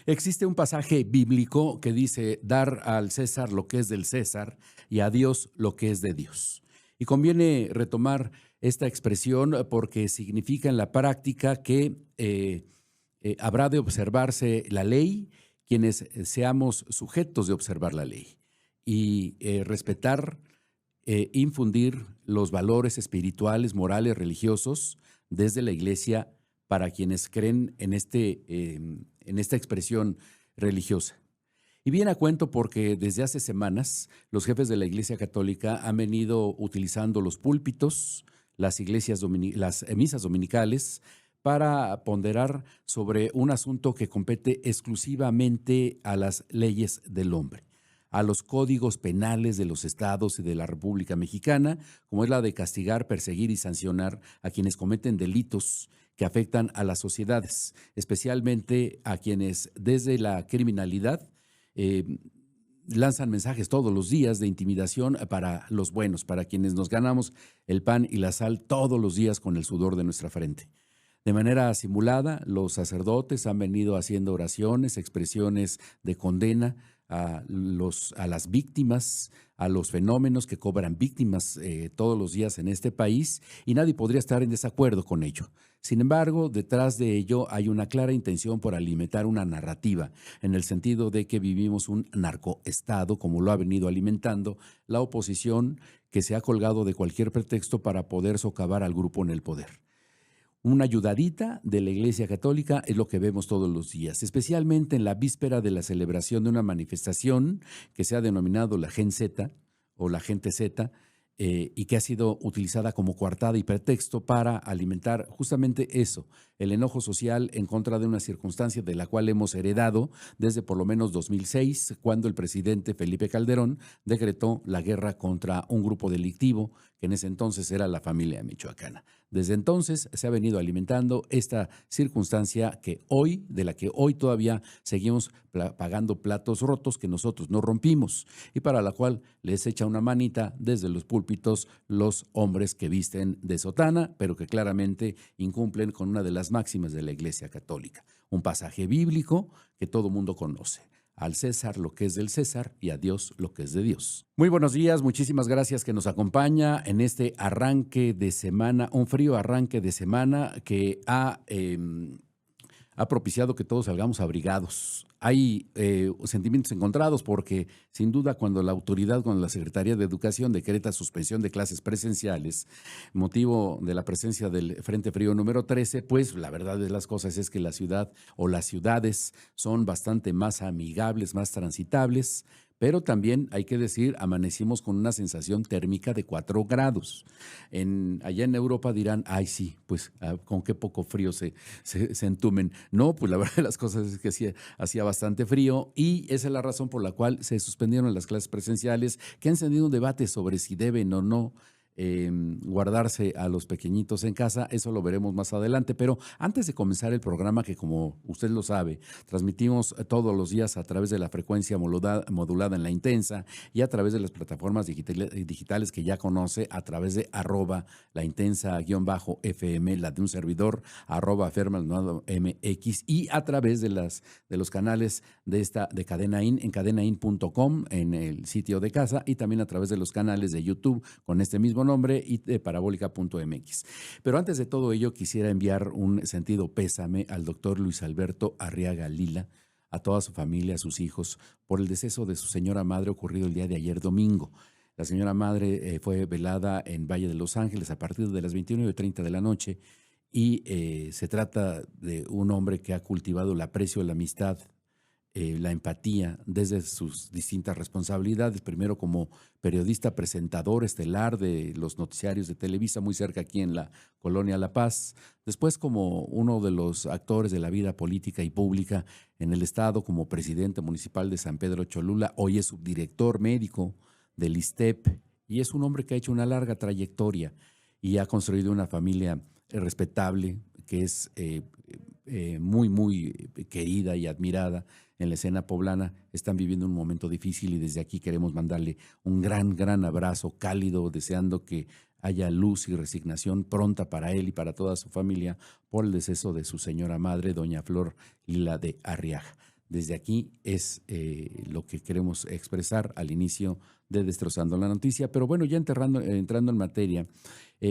Existe un pasaje bíblico que dice dar al César lo que es del César y a Dios lo que es de Dios. Y conviene retomar esta expresión porque significa en la práctica que habrá de observarse la ley quienes seamos sujetos de observar la ley y respetar, infundir los valores espirituales, morales, religiosos desde la iglesia para quienes creen en esta expresión religiosa. Y viene a cuento porque desde hace semanas los jefes de la Iglesia Católica han venido utilizando los púlpitos, las misas dominicales, para ponderar sobre un asunto que compete exclusivamente a las leyes del hombre, a los códigos penales de los estados y de la República Mexicana, como es la de castigar, perseguir y sancionar a quienes cometen delitos que afectan a las sociedades, especialmente a quienes desde la criminalidad eh, lanzan mensajes todos los días de intimidación para los buenos, para quienes nos ganamos el pan y la sal todos los días con el sudor de nuestra frente. De manera simulada, los sacerdotes han venido haciendo oraciones, expresiones de condena a las víctimas, a los fenómenos que cobran víctimas todos los días en este país, y nadie podría estar en desacuerdo con ello. Sin embargo, detrás de ello hay una clara intención por alimentar una narrativa, en el sentido de que vivimos un narcoestado, como lo ha venido alimentando la oposición, que se ha colgado de cualquier pretexto para poder socavar al grupo en el poder. Una ayudadita de la Iglesia Católica es lo que vemos todos los días, especialmente en la víspera de la celebración de una manifestación que se ha denominado la Gen Z o la Gente Z, y que ha sido utilizada como coartada y pretexto para alimentar justamente eso, el enojo social en contra de una circunstancia de la cual hemos heredado desde por lo menos 2006, cuando el presidente Felipe Calderón decretó la guerra contra un grupo delictivo que en ese entonces era la familia michoacana. Desde entonces se ha venido alimentando esta circunstancia de la que hoy todavía seguimos pagando platos rotos que nosotros no rompimos y para la cual les echa una manita desde los púlpitos los hombres que visten de sotana, pero que claramente incumplen con una de las máximas de la Iglesia Católica. Un pasaje bíblico que todo mundo conoce. Al César lo que es del César y a Dios lo que es de Dios. Muy buenos días, muchísimas gracias que nos acompaña en este arranque de semana, un frío arranque de semana que ha propiciado que todos salgamos abrigados. Hay sentimientos encontrados porque, sin duda, cuando la Secretaría de Educación decreta suspensión de clases presenciales, motivo de la presencia del Frente Frío número 13, pues la verdad de las cosas es que la ciudad o las ciudades son bastante más amigables, más transitables, pero también hay que decir, amanecimos con una sensación térmica de 4 grados. Allá en Europa dirán, ay sí, pues con qué poco frío se entumen. No, pues la verdad de las cosas es que hacía bastante frío y esa es la razón por la cual se suspendieron las clases presenciales, que han encendido un debate sobre si deben o no guardarse a los pequeñitos en casa. Eso lo veremos más adelante, pero antes de comenzar el programa, que como usted lo sabe, transmitimos todos los días a través de la frecuencia modulada en La Intensa y a través de las plataformas digitales que ya conoce, a través de @La Intensa_FM, la de un servidor, @FerMaldonado_MX, y a través de los canales de Cadena In, en cadenain.com, en el sitio de casa, y también a través de los canales de YouTube con este mismo nombre y de parabólica.mx. Pero antes de todo ello, quisiera enviar un sentido pésame al doctor Luis Alberto Arriaga Lila, a toda su familia, a sus hijos, por el deceso de su señora madre ocurrido el día de ayer domingo. La señora madre fue velada en Valle de Los Ángeles a partir de las 21:30 de la noche y se trata de un hombre que ha cultivado el aprecio, la amistad, la empatía desde sus distintas responsabilidades, primero como periodista presentador estelar de los noticiarios de Televisa, muy cerca aquí en la colonia La Paz, después como uno de los actores de la vida política y pública en el estado, como presidente municipal de San Pedro Cholula, hoy es subdirector médico del ISSSTEP y es un hombre que ha hecho una larga trayectoria y ha construido una familia respetable, que es muy, muy querida y admirada en la escena poblana. Están viviendo un momento difícil y desde aquí queremos mandarle un gran, gran abrazo cálido, deseando que haya luz y resignación pronta para él y para toda su familia por el deceso de su señora madre, doña Flor Lila de Arriaga. Desde aquí es lo que queremos expresar al inicio de Destrozando la Noticia. Pero bueno, ya entrando en materia,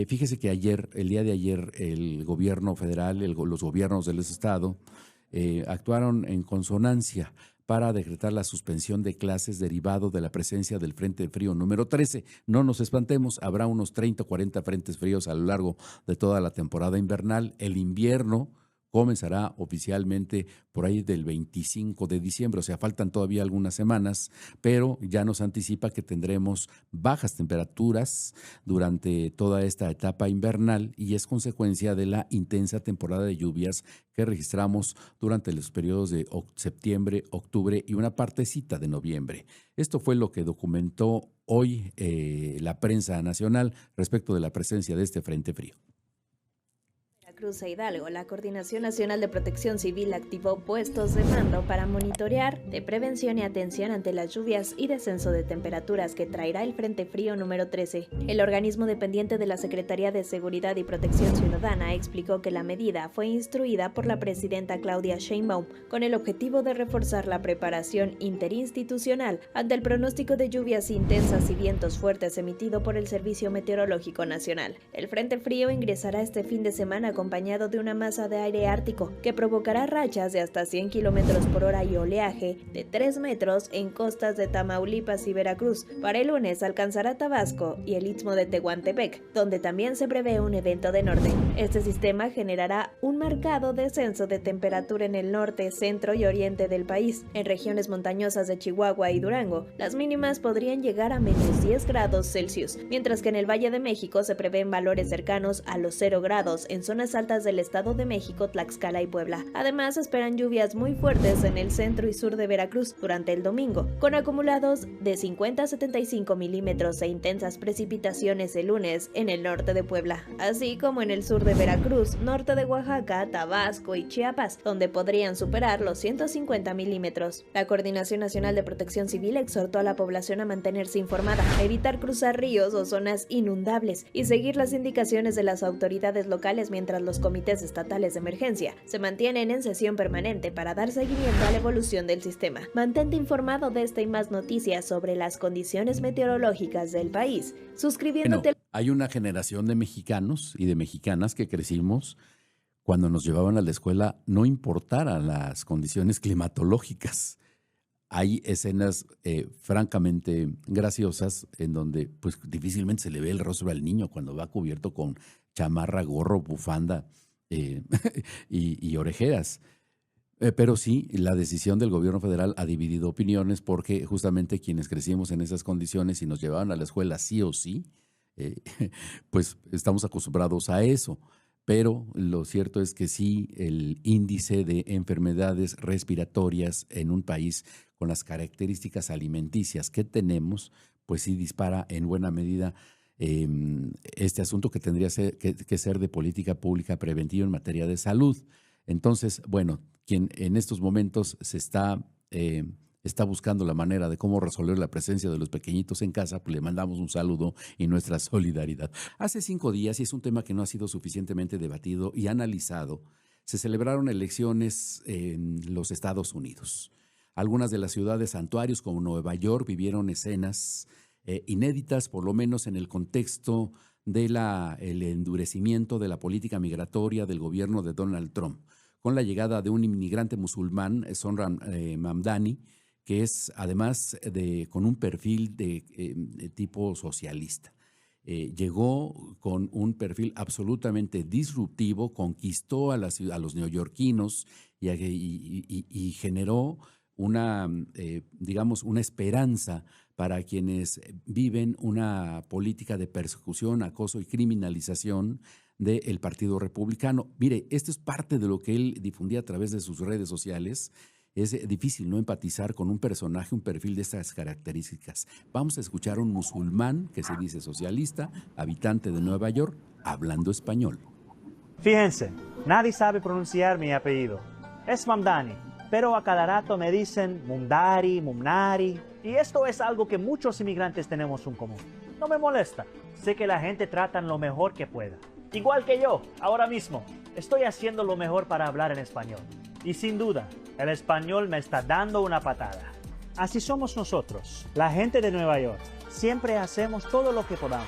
fíjese que el día de ayer, el gobierno federal, los gobiernos del estado, actuaron en consonancia para decretar la suspensión de clases derivado de la presencia del Frente Frío número 13. No nos espantemos, habrá unos 30 o 40 frentes fríos a lo largo de toda la temporada invernal. El invierno comenzará oficialmente por ahí del 25 de diciembre, o sea, faltan todavía algunas semanas, pero ya nos anticipa que tendremos bajas temperaturas durante toda esta etapa invernal y es consecuencia de la intensa temporada de lluvias que registramos durante los periodos de septiembre, octubre y una partecita de noviembre. Esto fue lo que documentó hoy la prensa nacional respecto de la presencia de este frente frío. Cruz e Hidalgo, la Coordinación Nacional de Protección Civil activó puestos de mando para monitorear de prevención y atención ante las lluvias y descenso de temperaturas que traerá el Frente Frío número 13. El organismo dependiente de la Secretaría de Seguridad y Protección Ciudadana explicó que la medida fue instruida por la presidenta Claudia Sheinbaum con el objetivo de reforzar la preparación interinstitucional ante el pronóstico de lluvias intensas y vientos fuertes emitido por el Servicio Meteorológico Nacional. El Frente Frío ingresará este fin de semana acompañado de una masa de aire ártico que provocará rachas de hasta 100 kilómetros por hora y oleaje de 3 metros en costas de Tamaulipas y Veracruz. Para el lunes alcanzará Tabasco y el istmo de Tehuantepec, donde también se prevé un evento de norte. Este sistema generará un marcado descenso de temperatura en el norte, centro y oriente del país. En regiones montañosas de Chihuahua y Durango, las mínimas podrían llegar a menos 10 grados Celsius, mientras que en el Valle de México se prevén valores cercanos a los 0 grados en zonas altas del Estado de México, Tlaxcala y Puebla. Además, esperan lluvias muy fuertes en el centro y sur de Veracruz durante el domingo, con acumulados de 50 a 75 milímetros e intensas precipitaciones el lunes en el norte de Puebla, así como en el sur de Veracruz, norte de Oaxaca, Tabasco y Chiapas, donde podrían superar los 150 milímetros. La Coordinación Nacional de Protección Civil exhortó a la población a mantenerse informada, a evitar cruzar ríos o zonas inundables y seguir las indicaciones de las autoridades locales mientras los comités estatales de emergencia se mantienen en sesión permanente para dar seguimiento a la evolución del sistema. Mantente informado de esta y más noticias sobre las condiciones meteorológicas del país, suscribiéndote. Bueno, hay una generación de mexicanos y de mexicanas que crecimos cuando nos llevaban a la escuela, no importaran las condiciones climatológicas. Hay escenas francamente graciosas en donde pues difícilmente se le ve el rostro al niño cuando va cubierto con chamarra, gorro, bufanda y orejeras. Pero sí, la decisión del gobierno federal ha dividido opiniones porque justamente quienes crecimos en esas condiciones y nos llevaban a la escuela sí o sí, pues estamos acostumbrados a eso. Pero lo cierto es que sí, el índice de enfermedades respiratorias en un país con las características alimenticias que tenemos, pues sí dispara en buena medida este asunto que tendría que ser de política pública preventiva en materia de salud. Entonces, bueno, quien en estos momentos se está buscando la manera de cómo resolver la presencia de los pequeñitos en casa, pues le mandamos un saludo y nuestra solidaridad. Hace 5 días, y es un tema que no ha sido suficientemente debatido y analizado, se celebraron elecciones en los Estados Unidos. Algunas de las ciudades santuarios, como Nueva York, vivieron escenas inéditas, por lo menos en el contexto del endurecimiento de la política migratoria del gobierno de Donald Trump, con la llegada de un inmigrante musulmán, Zohran Mamdani, que es además con un perfil de tipo socialista. Llegó con un perfil absolutamente disruptivo, conquistó a los neoyorquinos y generó una esperanza para quienes viven una política de persecución, acoso y criminalización del Partido Republicano. Mire, esto es parte de lo que él difundía a través de sus redes sociales. Es difícil no empatizar con un personaje, un perfil de estas características. Vamos a escuchar a un musulmán que se dice socialista, habitante de Nueva York, hablando español. Fíjense, nadie sabe pronunciar mi apellido. Es Mamdani, pero a cada rato me dicen Mundari, Mumnari. Y esto es algo que muchos inmigrantes tenemos en común. No me molesta. Sé que la gente trata lo mejor que pueda. Igual que yo, ahora mismo, estoy haciendo lo mejor para hablar en español. Y sin duda, El español me está dando una patada. Así somos nosotros, la gente de Nueva York. Siempre hacemos todo lo que podamos.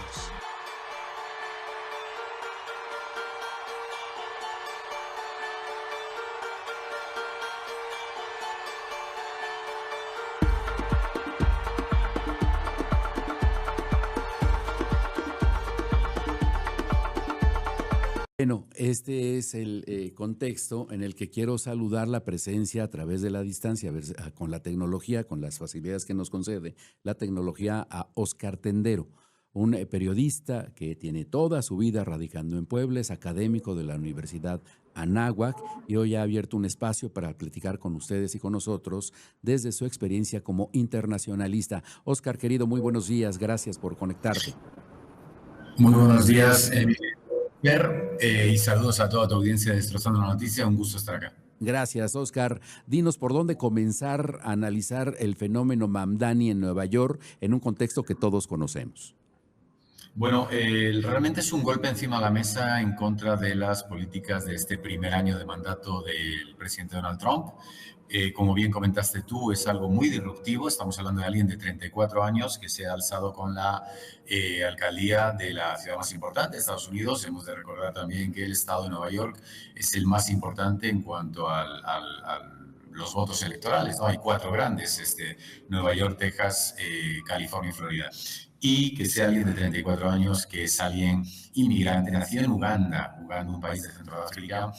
Bueno, este es el contexto en el que quiero saludar la presencia a través de la distancia, con la tecnología, con las facilidades que nos concede la tecnología, a Óscar Tendero, un periodista que tiene toda su vida radicando en Puebla, es académico de la Universidad Anáhuac y hoy ha abierto un espacio para platicar con ustedes y con nosotros desde su experiencia como internacionalista. Óscar, querido, muy buenos días, gracias por conectarte. Muy buenos días, y saludos a toda tu audiencia de Destrozando la Noticia. Un gusto estar acá. Gracias, Óscar. Dinos por dónde comenzar a analizar el fenómeno Mamdani en Nueva York en un contexto que todos conocemos. Bueno, realmente es un golpe encima de la mesa en contra de las políticas de este primer año de mandato del presidente Donald Trump. Como bien comentaste tú, es algo muy disruptivo. Estamos hablando de alguien de 34 años que se ha alzado con la alcaldía de la ciudad más importante de Estados Unidos. Hemos de recordar también que el estado de Nueva York es el más importante en cuanto a los votos electorales, ¿no? Hay 4 grandes, Nueva York, Texas, California y Florida. Y que sea alguien de 34 años, que es alguien inmigrante, nacido en Uganda, un país de Centroáfrica,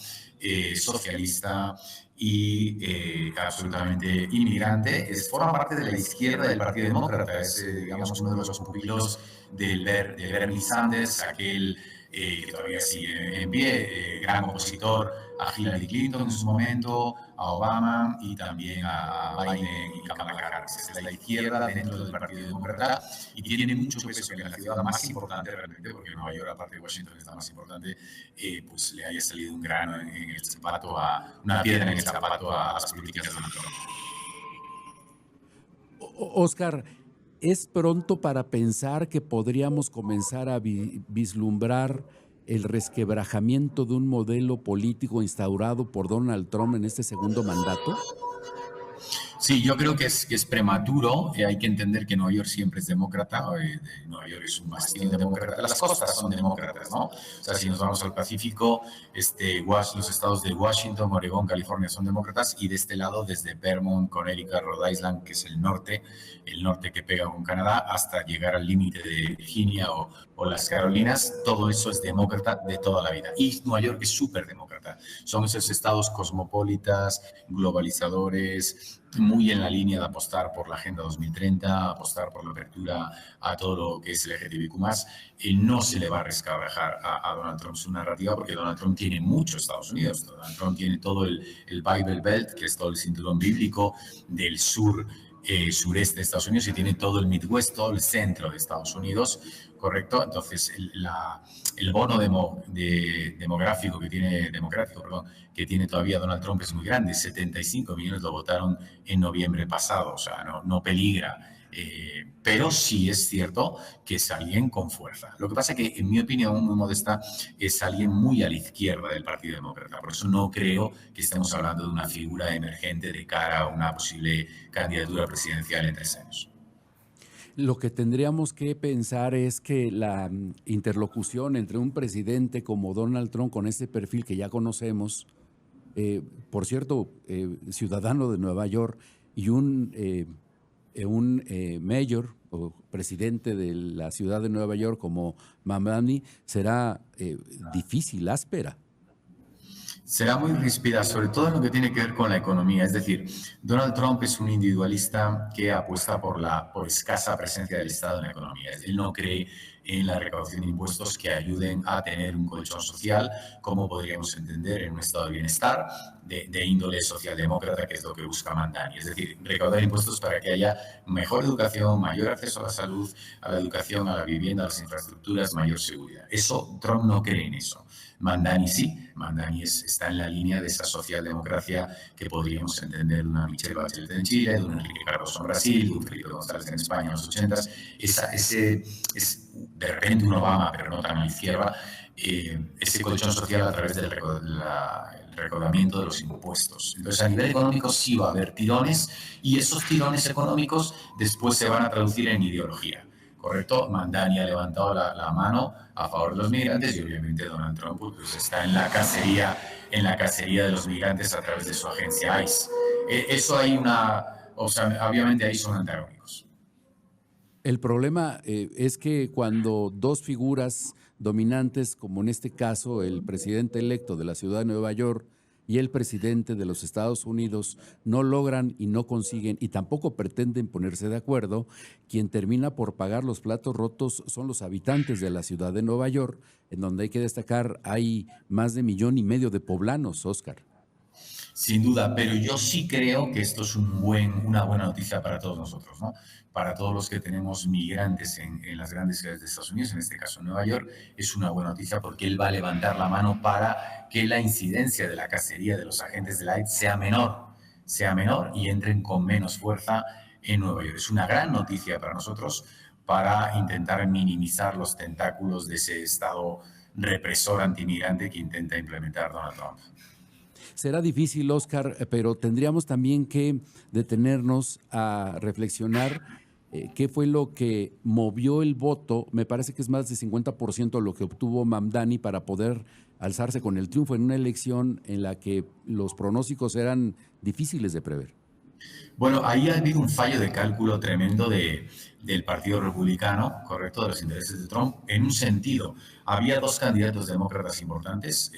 socialista y absolutamente inmigrante, forma parte de la izquierda del Partido Demócrata, es, digamos, uno de los pupilos de Bernie Sanders, aquel que todavía sigue en pie, gran opositor a Hillary Clinton en su momento, a Obama y también a Biden y Kamala Harris. Es la izquierda dentro del Partido Demócrata y tiene mucho peso en la ciudad más importante realmente, porque Nueva York, aparte de Washington, es la más importante, pues le haya salido un grano en el zapato, una piedra en el zapato a las políticas de Donald Trump. Óscar, ¿es pronto para pensar que podríamos comenzar a vislumbrar el resquebrajamiento de un modelo político instaurado por Donald Trump en este segundo mandato? Sí, yo creo que es prematuro. Hay que entender que Nueva York siempre es demócrata. Nueva York es un bastión demócrata. Las costas son demócratas, ¿no? O sea, si nos vamos al Pacífico, los estados de Washington, Oregón, California son demócratas, y de este lado, desde Vermont, Connecticut, Rhode Island, que es el norte que pega con Canadá, hasta llegar al límite de Virginia o las Carolinas, todo eso es demócrata de toda la vida. Y Nueva York es súper demócrata. Son esos estados cosmopolitas, globalizadores, muy en la línea de apostar por la Agenda 2030, apostar por la apertura a todo lo que es LGTBIQ+. No se le va a resquebrajar a Donald Trump su narrativa, porque Donald Trump tiene mucho Estados Unidos. Donald Trump tiene todo el Bible Belt, que es todo el cinturón bíblico del sureste de Estados Unidos, y tiene todo el Midwest, todo el centro de Estados Unidos, ¿correcto? Entonces, el bono democrático que tiene todavía Donald Trump es muy grande. 75 millones lo votaron en noviembre pasado, o sea, no peligra. Pero sí es cierto que es alguien con fuerza. Lo que pasa es que, en mi opinión muy modesta, es alguien muy a la izquierda del Partido Demócrata. Por eso no creo que estemos hablando de una figura emergente de cara a una posible candidatura presidencial en 3 años. Lo que tendríamos que pensar es que la interlocución entre un presidente como Donald Trump, con este perfil que ya conocemos, por cierto, ciudadano de Nueva York, y un mayor o presidente de la ciudad de Nueva York como Mamdani, será difícil, áspera. Será muy ríspida, sobre todo en lo que tiene que ver con la economía. Es decir, Donald Trump es un individualista que apuesta por escasa presencia del Estado en la economía. Él no cree en la recaudación de impuestos que ayuden a tener un colchón social, como podríamos entender en un estado de bienestar de índole socialdemócrata, que es lo que busca Mamdani. Es decir, recaudar impuestos para que haya mejor educación, mayor acceso a la salud, a la educación, a la vivienda, a las infraestructuras, mayor seguridad. Trump no cree en eso. Mamdani sí. Mamdani está en la línea de esa socialdemocracia que podríamos entender de una Michelle Bachelet en Chile, de un Enrique Cardoso en Brasil, de un Felipe González en España en los 80s. de repente un Obama, pero no tan a la izquierda, ese colchón social a través del recaudamiento de los impuestos. Entonces, a nivel económico sí va a haber tirones y esos tirones económicos después se van a traducir en ideología. ¿Correcto? Mamdani ha levantado la mano a favor de los migrantes y obviamente Donald Trump pues, está en la cacería de los migrantes a través de su agencia ICE. Eso hay o sea, obviamente ahí son antagónicos. El problema es que cuando dos figuras dominantes, como en este caso el presidente electo de la ciudad de Nueva York y el presidente de los Estados Unidos, no logran y no consiguen y tampoco pretenden ponerse de acuerdo, quien termina por pagar los platos rotos son los habitantes de la ciudad de Nueva York, en donde hay que destacar hay más de 1,5 millones de poblanos, Oscar. Sin duda, pero yo sí creo que esto es una buena noticia para todos nosotros, ¿no? Para todos los que tenemos migrantes en las grandes ciudades de Estados Unidos, en este caso Nueva York, es una buena noticia porque él va a levantar la mano para que la incidencia de la cacería de los agentes de la ICE sea menor y entren con menos fuerza en Nueva York. Es una gran noticia para nosotros para intentar minimizar los tentáculos de ese estado represor antimigrante que intenta implementar Donald Trump. Será difícil, Oscar, pero tendríamos también que detenernos a reflexionar qué fue lo que movió el voto. Me parece que es más de 50% lo que obtuvo Mamdani para poder alzarse con el triunfo en una elección en la que los pronósticos eran difíciles de prever. Bueno, ahí ha habido un fallo de cálculo tremendo del Partido Republicano, correcto, de los intereses de Trump, en un sentido. Había dos candidatos demócratas importantes,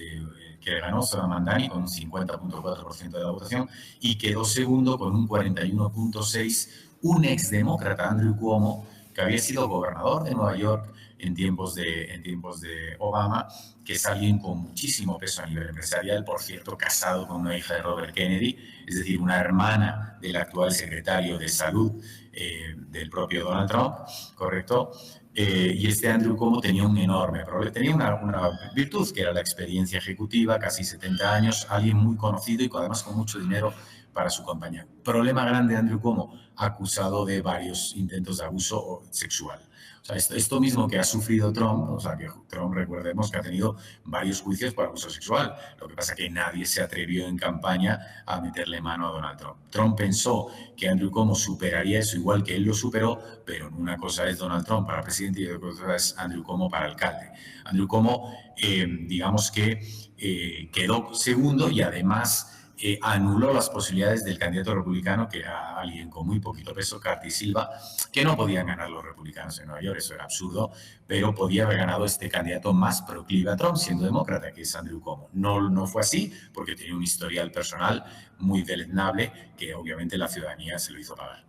que ganó Zoran Mamdani con un 50.4% de la votación y quedó segundo con un 41.6%, un exdemócrata, Andrew Cuomo, que había sido gobernador de Nueva York en tiempos de Obama, que es alguien con muchísimo peso a nivel empresarial, por cierto, casado con una hija de Robert Kennedy, es decir, una hermana del actual secretario de Salud del propio Donald Trump, ¿correcto? Y este Andrew Cuomo tenía un enorme problema, tenía una virtud que era la experiencia ejecutiva, casi 70 años, alguien muy conocido y además con mucho dinero para su compañía. Problema grande de Andrew Cuomo, acusado de varios intentos de abuso sexual. O sea, esto mismo que ha sufrido Trump, o sea, que Trump, recordemos que ha tenido varios juicios por abuso sexual. Lo que pasa es que nadie se atrevió en campaña a meterle mano a Donald Trump. Trump pensó que Andrew Cuomo superaría eso igual que él lo superó, pero una cosa es Donald Trump para presidente y otra cosa es Andrew Cuomo para alcalde. Andrew Cuomo, digamos que quedó segundo y además anuló las posibilidades del candidato republicano, que era alguien con muy poquito peso, Curtis Silva, que no podían ganar los republicanos en Nueva York, eso era absurdo, pero podía haber ganado este candidato más proclive a Trump, siendo demócrata, que es Andrew Cuomo. No fue así, porque tenía un historial personal muy deleznable, que obviamente la ciudadanía se lo hizo pagar.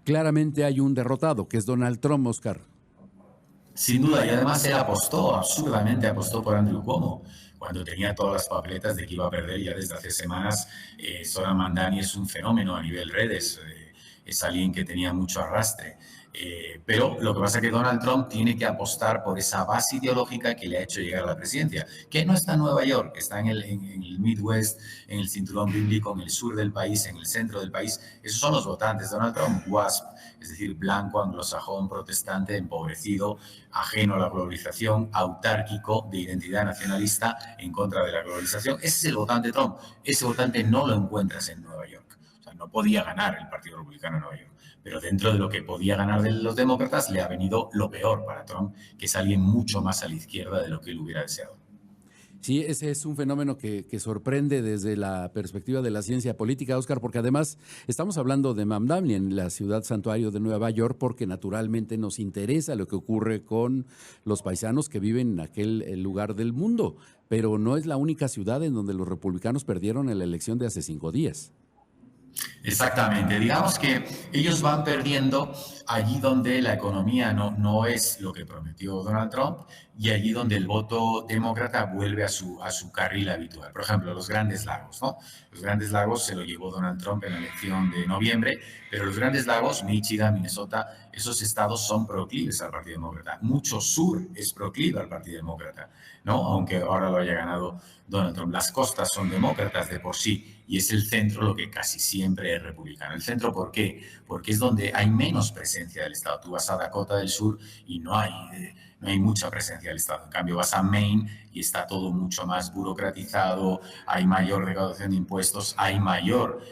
Claramente hay un derrotado, que es Donald Trump, Oscar. Sin duda, y además él absurdamente apostó por Andrew Cuomo, cuando tenía todas las papeletas de que iba a perder ya desde hace semanas. Zoran Mamdani es un fenómeno a nivel redes, es alguien que tenía mucho arrastre. Pero lo que pasa es que Donald Trump tiene que apostar por esa base ideológica que le ha hecho llegar a la presidencia, que no está en Nueva York, está en el Midwest, en el cinturón bíblico, en el sur del país, en el centro del país. Esos son los votantes. Donald Trump, WASP, es decir, blanco, anglosajón, protestante, empobrecido, ajeno a la globalización, autárquico, de identidad nacionalista, en contra de la globalización. Ese es el votante Trump. Ese votante no lo encuentras en Nueva York. O sea, no podía ganar el Partido Republicano en Nueva York. Pero dentro de lo que podía ganar de los demócratas, le ha venido lo peor para Trump, que es alguien mucho más a la izquierda de lo que él hubiera deseado. Sí, ese es un fenómeno que sorprende desde la perspectiva de la ciencia política, Oscar, porque además estamos hablando de Mamdani en la ciudad santuario de Nueva York, porque naturalmente nos interesa lo que ocurre con los paisanos que viven en aquel lugar del mundo, pero no es la única ciudad en donde los republicanos perdieron en la elección de hace 5 días. Exactamente, digamos que ellos van perdiendo allí donde la economía no es lo que prometió Donald Trump y allí donde el voto demócrata vuelve a su carril habitual. Por ejemplo, los Grandes Lagos, ¿no? Los Grandes Lagos se lo llevó Donald Trump en la elección de noviembre, pero los Grandes Lagos, Michigan, Minnesota, esos estados son proclives al Partido Demócrata. Mucho sur es proclive al Partido Demócrata, ¿no? Aunque ahora lo haya ganado Donald Trump. Las costas son demócratas de por sí y es el centro lo que casi siempre republicano. El centro, ¿por qué? Porque es donde hay menos presencia del Estado. Tú vas a Dakota del Sur y no hay mucha presencia del Estado. En cambio, vas a Maine y está todo mucho más burocratizado, hay mayor recaudación de impuestos, hay mayor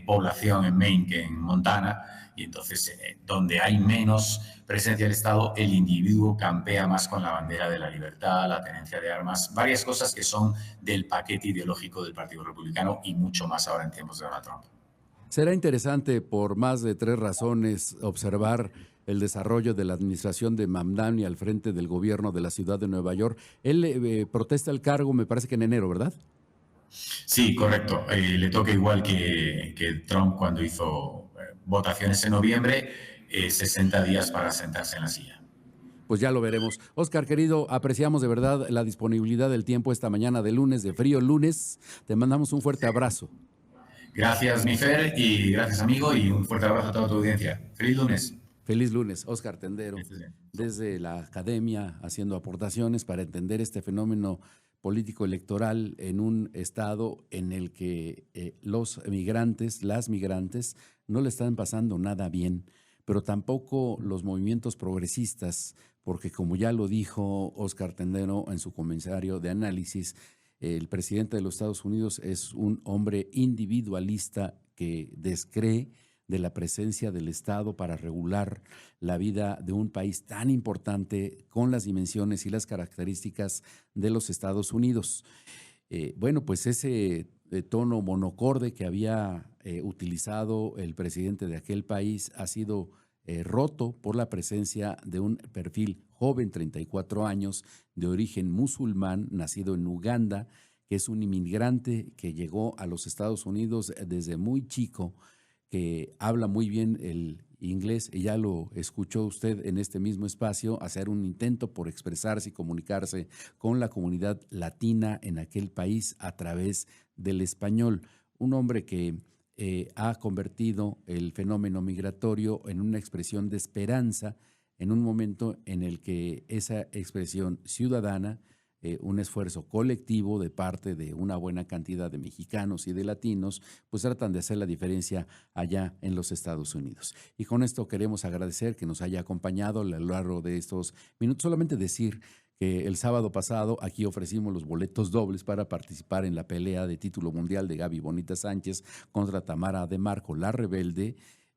población en Maine que en Montana, y entonces donde hay menos presencia del Estado, el individuo campea más con la bandera de la libertad, la tenencia de armas, varias cosas que son del paquete ideológico del Partido Republicano y mucho más ahora en tiempos de Donald Trump. Será interesante por más de 3 razones observar el desarrollo de la administración de Mamdani al frente del gobierno de la ciudad de Nueva York. Él protesta el cargo, me parece que en enero, ¿verdad? Sí, correcto. Le toca igual que Trump cuando hizo votaciones en noviembre, 60 días para sentarse en la silla. Pues ya lo veremos. Oscar, querido, apreciamos de verdad la disponibilidad del tiempo esta mañana de lunes, de frío lunes. Te mandamos un fuerte abrazo. Gracias, mi Fer, y gracias, amigo, y un fuerte abrazo a toda tu audiencia. Feliz lunes. Feliz lunes, Oscar Tendero, desde la academia haciendo aportaciones para entender este fenómeno político electoral en un estado en el que los migrantes, las migrantes, no le están pasando nada bien, pero tampoco los movimientos progresistas, porque como ya lo dijo Oscar Tendero en su comentario de análisis, el presidente de los Estados Unidos es un hombre individualista que descree de la presencia del Estado para regular la vida de un país tan importante con las dimensiones y las características de los Estados Unidos. Bueno, pues ese tono monocorde que había utilizado el presidente de aquel país ha sido roto por la presencia de un perfil joven, 34 años, de origen musulmán, nacido en Uganda, que es un inmigrante que llegó a los Estados Unidos desde muy chico, que habla muy bien el inglés, y ya lo escuchó usted en este mismo espacio, hacer un intento por expresarse y comunicarse con la comunidad latina en aquel país a través del español. Un hombre que ha convertido el fenómeno migratorio en una expresión de esperanza en un momento en el que esa expresión ciudadana, un esfuerzo colectivo de parte de una buena cantidad de mexicanos y de latinos, pues tratan de hacer la diferencia allá en los Estados Unidos. Y con esto queremos agradecer que nos haya acompañado a lo largo de estos minutos. Solamente decir que el sábado pasado aquí ofrecimos los boletos dobles para participar en la pelea de título mundial de Gaby Bonita Sánchez contra Tamara de Marco, la rebelde.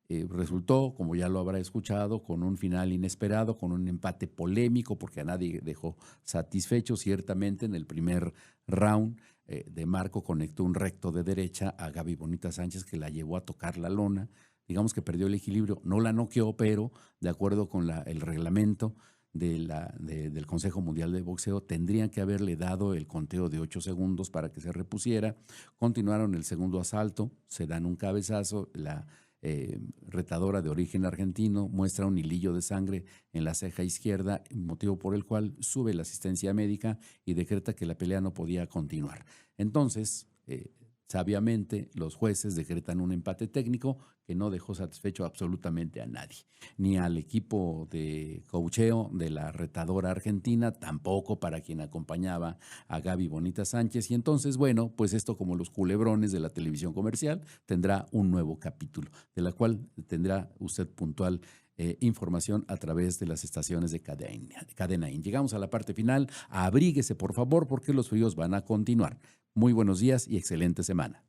Resultó, como ya lo habrá escuchado, con un final inesperado, con un empate polémico, porque a nadie dejó satisfecho. Ciertamente en el primer round, de Marco conectó un recto de derecha a Gaby Bonita Sánchez, que la llevó a tocar la lona. Digamos que perdió el equilibrio, no la noqueó, pero de acuerdo con el reglamento del Consejo Mundial de Boxeo, tendrían que haberle dado el conteo de 8 segundos para que se repusiera. Continuaron el segundo asalto, se dan un cabezazo, la retadora de origen argentino muestra un hilillo de sangre en la ceja izquierda, motivo por el cual sube la asistencia médica y decreta que la pelea no podía continuar. Entonces, sabiamente, los jueces decretan un empate técnico que no dejó satisfecho absolutamente a nadie, ni al equipo de coacheo de la retadora argentina, tampoco para quien acompañaba a Gaby Bonita Sánchez. Y entonces, bueno, pues esto, como los culebrones de la televisión comercial, tendrá un nuevo capítulo, de la cual tendrá usted puntual información a través de las estaciones de Cadena In. Llegamos a la parte final. Abríguese, por favor, porque los fríos van a continuar. Muy buenos días y excelente semana.